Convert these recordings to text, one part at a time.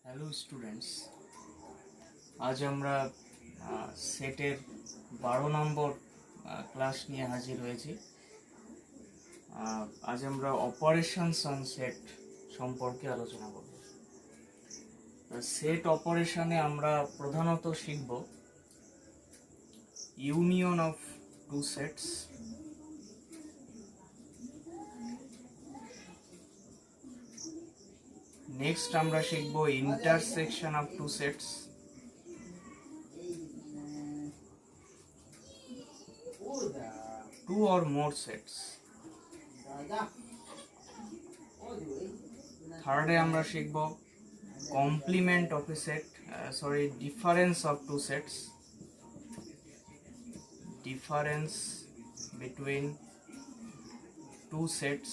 Hello students, আজ আমরা সেটের 12 নম্বর ক্লাস নিয়ে হাজির হয়েছি। আজ আমরা অপারেশনস অন সেট সম্পর্কে আলোচনা করব। সেট অপারেশনে আমরা প্রধানত শিখব union of two sets, next আমরা শিখব intersection of two sets, two or more sets, থার্ডে আমরা শিখব complement of a set, difference of two sets, difference between two sets.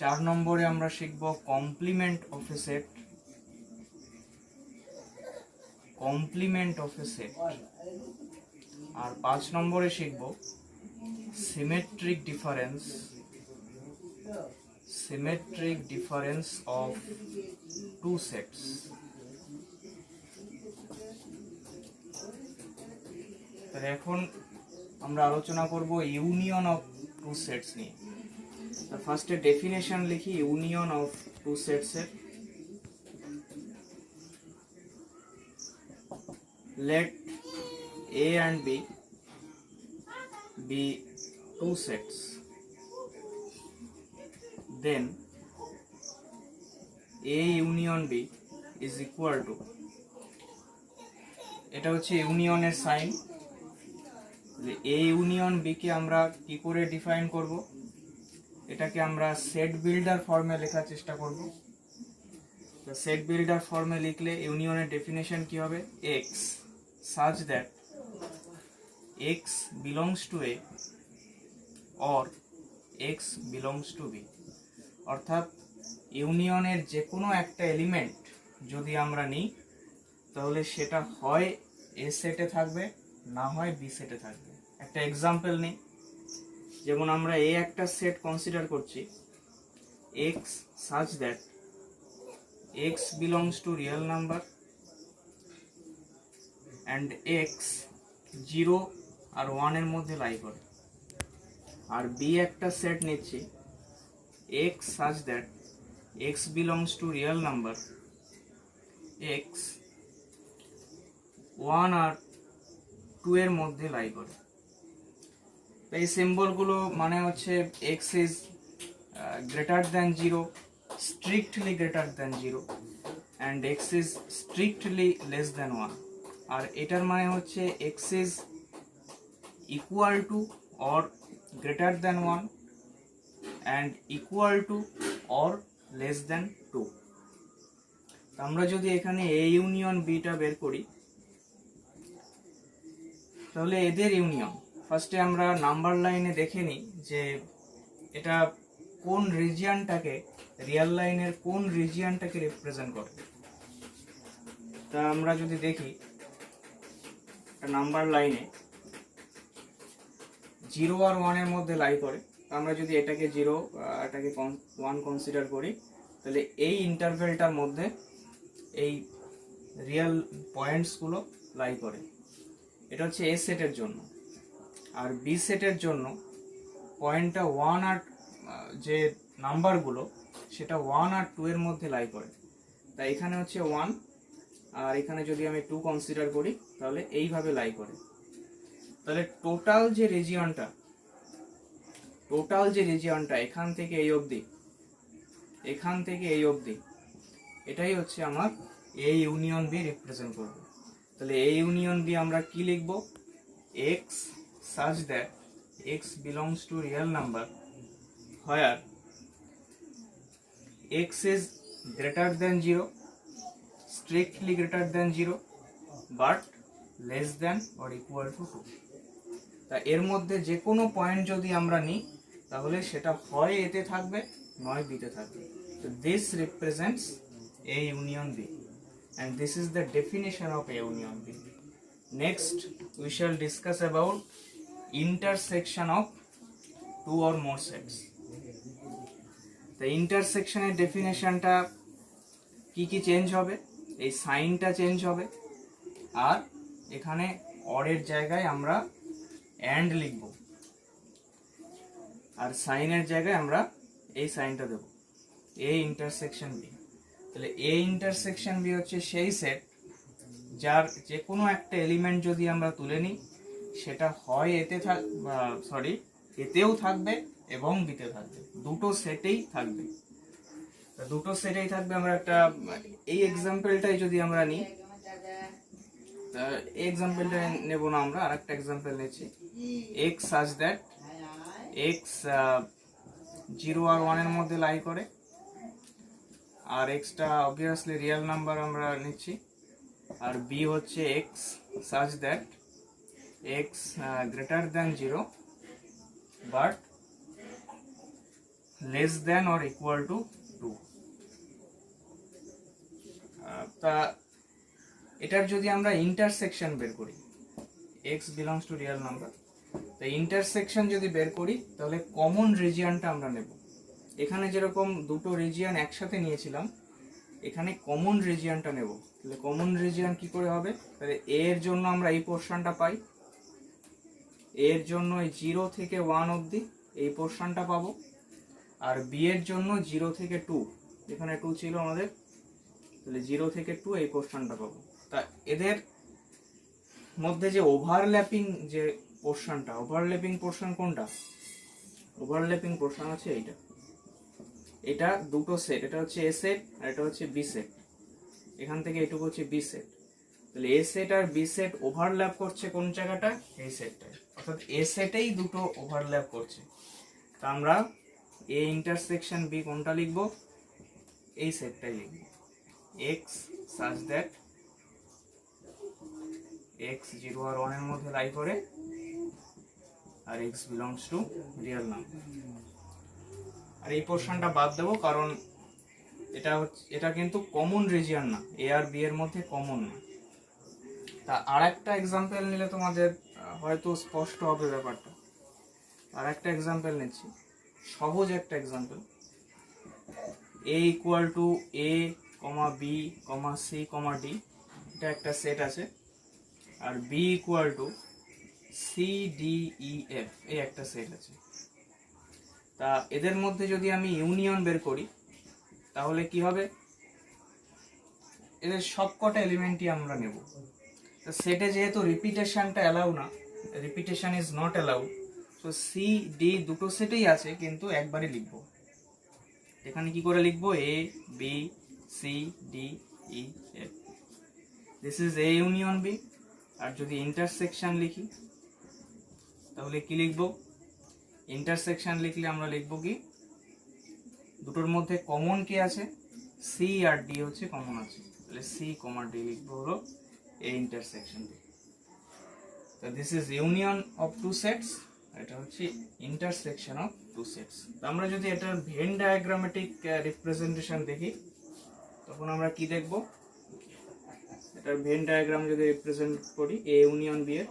4 নম্বরে আমরা শিখব complement of a set, complement of a set. আর 5 নম্বরে শিখব symmetric difference, symmetric difference of two sets. তাহলে এখন আমরা আলোচনা করব ইউনিয়ন অফ টু সেটস নিয়ে। ফার্স্টে ডেফিনেশন লিখি ইউনিয়ন অফ টু সেটস এর। Let A and B be two sets, then A union B is equal to, এটা হচ্ছে ইউনিয়নের সাইন। A ইউনিয়ন B কে আমরা কি করে ডিফাইন করব? এটাকে আমরা সেট বিল্ডার ফর্মে লেখার চেষ্টা করব। তো সেট বিল্ডার ফর্মে লিখলে ইউনিয়নের ডেফিনেশন কি হবে? X such that X belongs to A or X belongs to B, অর্থাৎ ইউনিয়নের যে কোনো একটা এলিমেন্ট যদি আমরা নিই তাহলে সেটা হয় A সেটে থাকবে, না হয় B সেটে থাকবে। একটা এক্সাম্পল নিই, যেমন আমরা A একটা সেট কনসিডার করছি, X such that X belongs to real number and X 0 আর 1 এর মধ্যে লাই করে। আর B একটা সেট নিচ্ছি, X such that X belongs to real number, X 1 আর 2 এর মধ্যে লাই করে। এই সিম্বলগুলো মানে হচ্ছে X is greater than 0, strictly greater than 0 and X is strictly less than 1, আর এটার মানে হচ্ছে X is equal to or greater than 1 and equal to or less than 2। আমরা যদি এখানে A ইউনিয়ন B টা বের করি তাহলে এদের ইউনিয়ন, ফার্স্টে আমরা নাম্বার লাইনে দেখে নিই যে এটা কোন রিজিয়নটাকে, রিয়েল লাইনের কোন রিজিয়নটাকে রিপ্রেজেন্ট করে। তা আমরা যদি দেখি নাম্বার লাইনে 0 আর 1 এর মধ্যে লাই করে, আমরা যদি এটাকে 0 এটাকে 1 কনসিডার করি তাহলে এই ইন্টারভেলটার মধ্যে এই রিয়েল পয়েন্টসগুলো লাই করে। এটা হচ্ছে A সেটের জন্য। আর B সেটের জন্য পয়েন্টটা 1 আর যে নাম্বারগুলো সেটা 1 আর 2 এর মধ্যে লাই করে। তাই এখানে হচ্ছে 1 আর এখানে যদি আমি 2 কনসিডার করি তাহলে এইভাবে লাই করে। তাহলে টোটাল যে রিজিয়নটা এখান থেকে এই অবধি, এটাই হচ্ছে আমার A ইউনিয়ন B রিপ্রেজেন্ট করবে। তাহলে A ইউনিয়ন B আমরা কি লিখব? X such that X belongs to real number where X is greater than 0, strictly greater than 0 but less than or equal to 2। তা এর মধ্যে যে কোনো পয়েন্ট যদি আমরা নিই তাহলে সেটা হয় A তে থাকবে, নয় B তে থাকবে। So this represents A union B and this is the definition of A union B. Next we shall discuss about intersection of two or more sets. তো ইন্টারসেকশনের ডেফিনেশনটা কি কি চেঞ্জ হবে, এই সাইনটা চেঞ্জ হবে, আর এখানে অরের জায়গায় আমরা অ্যান্ড লিখব, আর সাইনের জায়গায় আমরা এই সাইনটা দেব, এ ইন্টারসেকশন বি। তাহলে এ ইন্টারসেকশন বি হচ্ছে সেই সেট যার যে কোনো একটা এলিমেন্ট যদি আমরা তুলে নিই সেটা হয় এতেও থাকবে এবং বিতে থাকবে, দুটো সেটেই থাকবে। দুটো সেটেই থাকবে। আমরা একটা এই এক্সাম্পলটাই যদি আমরা নিই, এই এক্সাম্পলটা নেব না, আমরা আরেকটা এক্সাম্পল নিচ্ছি, x such that x 0 আর 1 এর মধ্যে লাই করে, আর x টা অবভিয়াসলি রিয়েল নাম্বার আমরা নিচ্ছি, আর b হচ্ছে x such that x greater than 0 but less than or equal to 2। তা এটার যদি আমরা ইন্টারসেকশন বের করি, x belongs to real number, তো ইন্টারসেকশন যদি বের করি তাহলে কমন রিজিয়নটা আমরা নেব। এখানে যেরকম দুটো রিজিয়ন একসাথে নিয়েছিলাম, এখানে কমন রিজিয়নটা নেব। তাহলে কমন রিজিয়ন কি করে হবে, তাহলে a এর জন্য আমরা এই পোরশনটা পাই, a এর জন্য 0 থেকে 1 অবধি এই পোরশনটা পাবো, আর b এর জন্য 0 থেকে 2, এখানে 2 ছিল আমাদের, তাহলে 0 থেকে 2 এই পোরশনটা পাবো। তা এদের মধ্যে যে ওভারল্যাপিং যে পোরশনটা, ওভারল্যাপিং পোরশন কোনটা, ওভারল্যাপিং পোরশন হচ্ছে এইটা, এটা দুটো সেট, এটা হচ্ছে এ সেট আর এটা হচ্ছে বি সেট, এখান থেকে এটুকু হচ্ছে বি সেট। তাহলে এ সেট আর বি সেট ওভারল্যাপ করছে কোন জায়গাটা, এই সেটটায়, অর্থাৎ এ সেটেই দুটো ওভারল্যাপ করছে। তা আমরা এ ইন্টারসেকশন বি কোনটা লিখবো, এই সেটটাই লিখবো, x such that x 0 আর 1 এর মধ্যে লাই করে আর x belongs to real number। আর এই পোরশনটা বাদ দেবো কারণ এটা কিন্তু কমন রিজিয়ন না, a আর b এর মধ্যে কমন না। তা আরেকটা এক্সাম্পল নিলে তোমাদের হয়তো স্পষ্ট হবে ব্যাপারটা। আরেকটা এক্সাম্পল নিচ্ছি, সহজ একটা example, a equal to a, b, c, d, এটা একটা সেট আছে, আর b equal to c, d, e, f এই একটা সেট আছে। তা এদের মধ্যে যদি আমি ইউনিয়ন বের করি তাহলে কি হবে, এদের সবকটা এলিমেন্টই আমরা নেব। তো সেটে যেহেতু রিপিটেশনটা অ্যালাউ না, রিপিটেশন ইজ নট অ্যালাউ, তো সি ডি দুটো সেটেই আছে কিন্তু একবারে লিখব। এখানে কি করে লিখবো, A B C D E F, this is A union B. আর যদি ইন্টারসেকশন লিখি তাহলে কি লিখবো, ইন্টারসেকশন লিখলে আমরা লিখবো কি, দুটোর মধ্যে কমন কি আছে, সি আর ডি হচ্ছে কমন আছে, তাহলে সি কমা ডি লিখবো হলো এ ইন্টারসেকশন বি। তো this is union of two sets, এটা হচ্ছে ইন্টারসেকশন অফ টু সেটস। তো আমরা যদি এটার ভেন ডায়াগ্রামেটিক রিপ্রেজেন্টেশন দেখি তখন আমরা কি দেখব, এটার ভেন ডায়াগ্রাম যদি রিপ্রেজেন্ট করি, এ ইউনিয়ন বি এর,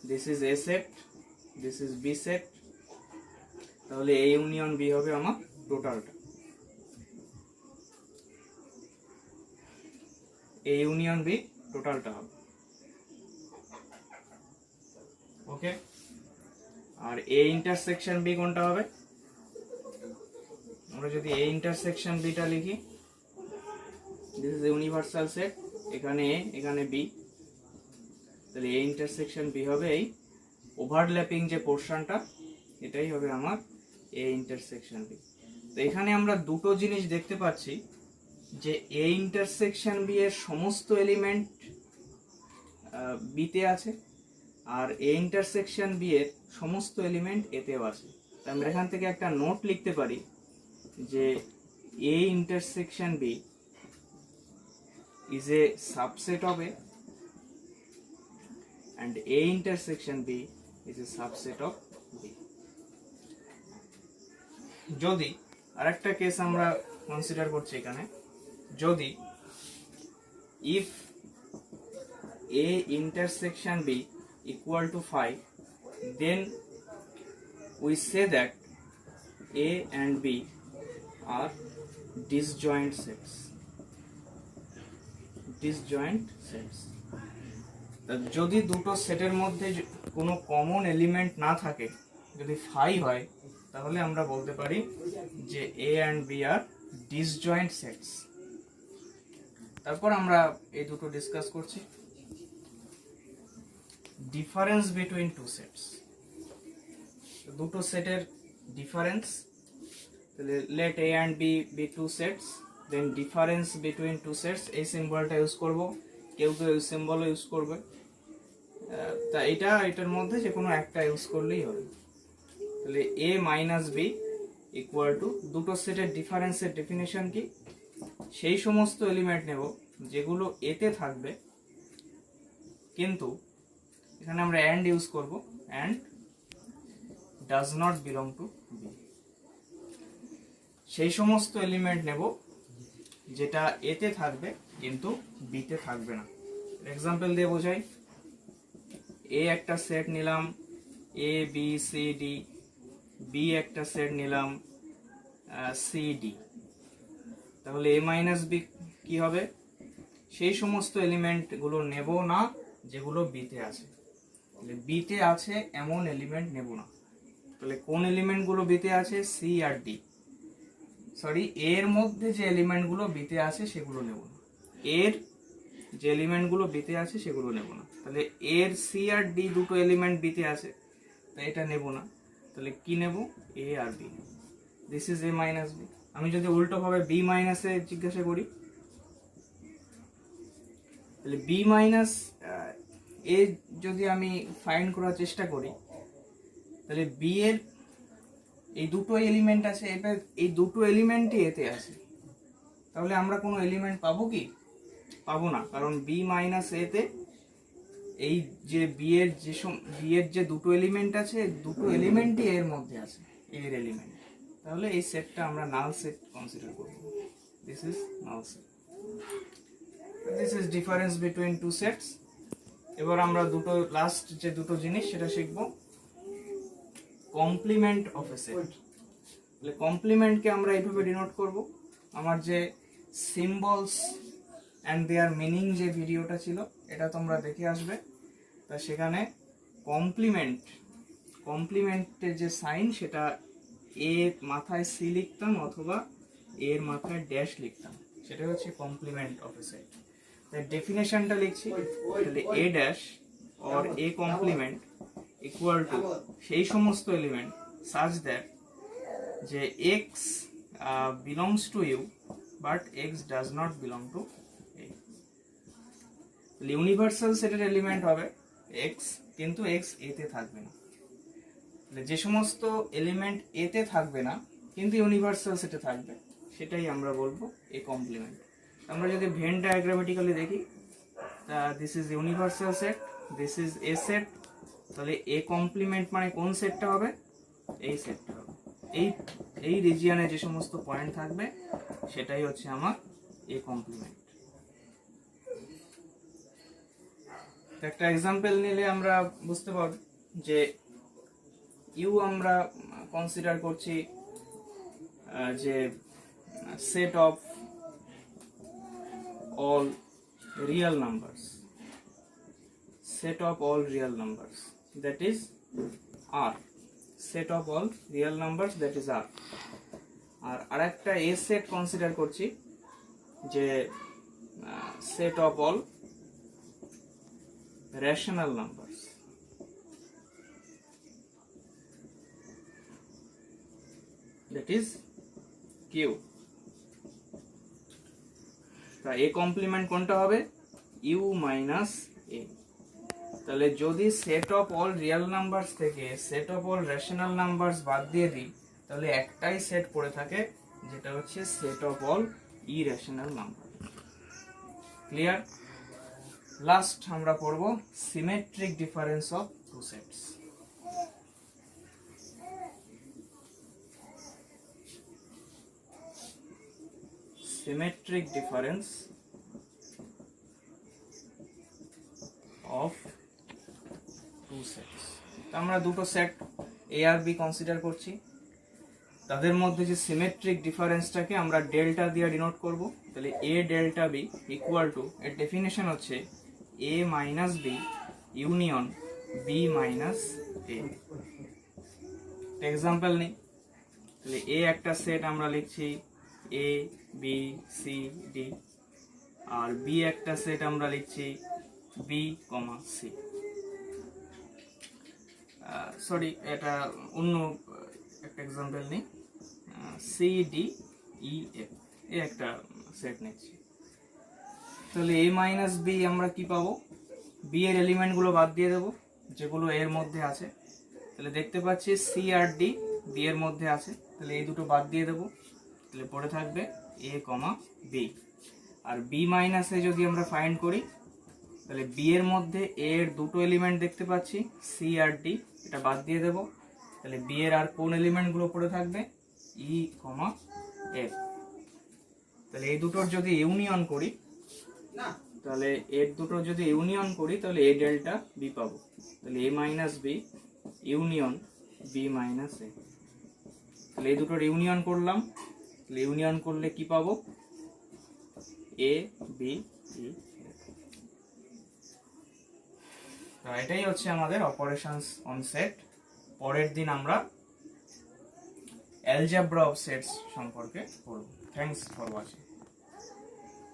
this is A set, this is B set, তাহলে এ ইউনিয়ন বি হবে আমার টোটালটা, এ ইউনিয়ন বি টোটালটা হবে, ওকে। আর এ ইন্টারসেকশন বি কোনটা হবে, আমরা যদি এ ইন্টারসেকশন বিটা লিখি, দিস ইজ ইউনিভার্সাল সেট, এখানে এ এখানে বি, তাহলে এ ইন্টারসেকশন বি হবে এই ওভারল্যাপিং যে পোরশনটা, এটাই হবে আমার এ ইন্টারসেকশন বি। তো এখানে আমরা দুটো জিনিস দেখতে পাচ্ছি, যে এ ইন্টারসেকশন বি এর সমস্ত এলিমেন্ট বিতে আছে, আর এ ইন্টারসেকশন বি এর সমস্ত এলিমেন্ট এতেও আছে। তাই আমরা এখান থেকে একটা নোট লিখতে পারি যে A intersection B is a subset of A and A intersection B is a subset of B। যদি আরেকটা কেস আমরা কনসিডার করছি এখানে, যদি if A intersection B equal to 5, then we say that A and B are disjoint sets. Disjoint sets. যদি দুটো সেটের মধ্যে কোনো কমন এলিমেন্ট না থাকে, যদি ফাই হয়, তাহলে আমরা বলতে পারি যে A and B আর ডিসজয়েন্ট সেটস। তারপর আমরা এই দুটো ডিসকাস করছি। ডিফারেন্স বিটুইন টু সেটস, দুটো সেটের ডিফারেন্স, তাহলে let A and B be two sets, then difference between two sets, এই সিম্বলটা ইউজ করব, কেউ কেউ এই সিম্বলও ইউজ করবে। তা এটার মধ্যে যে কোনো একটা ইউজ করলেই হবে। তাহলে A minus B equal to, দুটো সেটের ডিফারেন্সের ডেফিনেশন কি, সেই সমস্ত এলিমেন্ট নেব যেগুলো এতে থাকবে, কিন্তু এখানে আমরা অ্যান্ড ইউজ করব, and does not belong to B. সেই সমস্ত এলিমেন্ট নেব যেটা এতে থাকবে কিন্তু বিতে থাকবে না। এক্সাম্পল দিয়ে বোঝাই। এ একটা সেট নিলাম এ বি সি ডি, বি একটা সেট নিলাম সি ডি, তাহলে এ মাইনাস বি কি হবে, সেই সমস্ত এলিমেন্ট গুলো নেব না যেগুলো বিতে আছে। তাহলে বিতে আছে এমন এলিমেন্ট নেব না। তাহলে কোন এলিমেন্ট গুলো বিতে আছে, সি আর ডি, সরি এর মধ্যে যে এলিমেন্ট গুলো বিতে আছে সেগুলো নেব না, এর যে এলিমেন্ট গুলো বিতে আছে সেগুলো নেব না। তাহলে এর সি আর ডি দুটো এলিমেন্ট বিতে আছে, তাই এটা নেব না। তাহলে কি নেব, এ আর B. This is A minus B. আমি যদি উল্টো ভাবে বি মাইনাস এ জিজ্ঞাসা করি, তাহলে বি মাইনাস এ যদি আমি ফাইন্ড করার চেষ্টা করি, তাহলে বি এর এই দুটো এলিমেন্ট আছে, এটা এই দুটো এলিমেন্টই এতে আছে, তাহলে আমরা কোনো এলিমেন্ট পাবো কি, পাবো না, কারণ বি মাইনাস এতে এই যে বি এর যে দুটো এলিমেন্ট আছে, দুটো এলিমেন্টই এর মধ্যে আছে, এর এলিমেন্ট। তাহলে এই সেটটা আমরা নাল সেট কনসিডার করব। This is null set. This is difference between two sets. এবার আমরা দুটো লাস্ট যে দুটো জিনিস সেটা শিখব, কমপ্লিমেন্ট অফ এ সেট। তাহলে কমপ্লিমেন্টকে আমরা এইভাবে ডিনোট করব। আমার যে সিম্বলস অ্যান্ড দেয়ার মিনিং যে ভিডিওটা ছিল, এটা তোমরা দেখে আসবে। তা সেখানে কমপ্লিমেন্টের যে সাইন, সেটা এ মাথায় সি লিখতাম অথবা এর মাথায় ড্যাশ লিখতাম, সেটা হচ্ছে কমপ্লিমেন্ট অফ এ সেট। তাই ডেফিনেশনটা লিখছি, তাহলে A dash or A complement equal to সেই সমস্ত এলিমেন্ট সাচ দ্যাট যে x belongs to U but x does not belong to A. Universal সেটের এলিমেন্ট হবে এক্স, কিন্তু এক্স এতে থাকবে না। যে সমস্ত এলিমেন্ট এতে থাকবে না কিন্তু ইউনিভার্সাল সেটে থাকবে, সেটাই আমরা বলবো এ কমপ্লিমেন্ট। আমরা যদি ভেন ডায়াগ্রামেটিক্যালি দেখি, this is universal set, this is A set, তাহলে এ কমপ্লিমেন্ট মানে কোন সেটটা হবে, এই সেটটা হবে। এই রিজিয়নে যে সমস্ত পয়েন্ট থাকবে সেটাই হচ্ছে আমার এ কমপ্লিমেন্ট। একটা এক্সাম্পল নিলে আমরা বুঝতে পারব যে ইউ আমরা কনসিডার করছি যে set of all real numbers, set of all real numbers, that is R, set of all real numbers, that is R। আর আরেকটা এ সেট কনসিডার করছি যে set of all rational numbers, that is Q। তা এ complement কোনটা হবে, U minus A. তাহলে যদি set of all real numbers থেকে set of all rational numbers বাদ দিয়ে দিই, তাহলে একটাই সেট পড়ে থাকে, যেটা হচ্ছে set of all irrational number. Clear? Last আমরা পড়ব symmetric difference of two sets. Symmetric difference of two sets. আমরা দুটো সেট এ আর বি কনসিডার করছি। তাদের মধ্যে যে সিমেট্রিক ডিফারেন্সটাকে আমরা ডেল্টা দিয়ে ডিনোট করব। তাহলে A delta B equal to, এর ডেফিনেশন হচ্ছে A minus B union B minus A. Example নেই, তাহলে এ একটা সেট আমরা লিখছি এ বি সি ডি, আর বি একটা সেট আমরা লিখছি বি কমা সি। সরি, এটা অন্য একটা এক্সাম্পল নেই, সি ডি ই এফ, এই একটা সেট নিচ্ছি। তাহলে এ মাইনাস বি আমরা কি পাবো? বি এর এলিমেন্টগুলো বাদ দিয়ে দেবো যেগুলো এর মধ্যে আছে। তাহলে দেখতে পাচ্ছি সি আর ডি বি এর মধ্যে আছে, তাহলে এই দুটো বাদ দিয়ে দেবো। তাহলে পড়ে থাকবে এ কমা বি। আর বি মাইনাস এ যদি আমরা ফাইন্ড করি, তাহলে বি এর মধ্যে এ এর দুটো এলিমেন্ট দেখতে পাচ্ছি সি আর ডি, এটা বাদ দিয়ে দেবো। তাহলে বি এর আর কোন এলিমেন্টগুলো পড়ে থাকবে? ই কমা এফ। তাহলে এই দুটোর যদি ইউনিয়ন করি, তাহলে এর দুটো যদি ইউনিয়ন করি তাহলে এ ডেল্টা বি পাবো। তাহলে A minus B union B minus A. তাহলে এই দুটোর ইউনিয়ন করলাম, তাহলে ইউনিয়ন করলে কি পাবো? A B E. তো এটাই হচ্ছে আমাদের অপারেশনস অন সেট। পরের দিন আমরা অ্যালজেব্রা অফ সেটস সম্পর্কে পড়ব। Thanks for watching.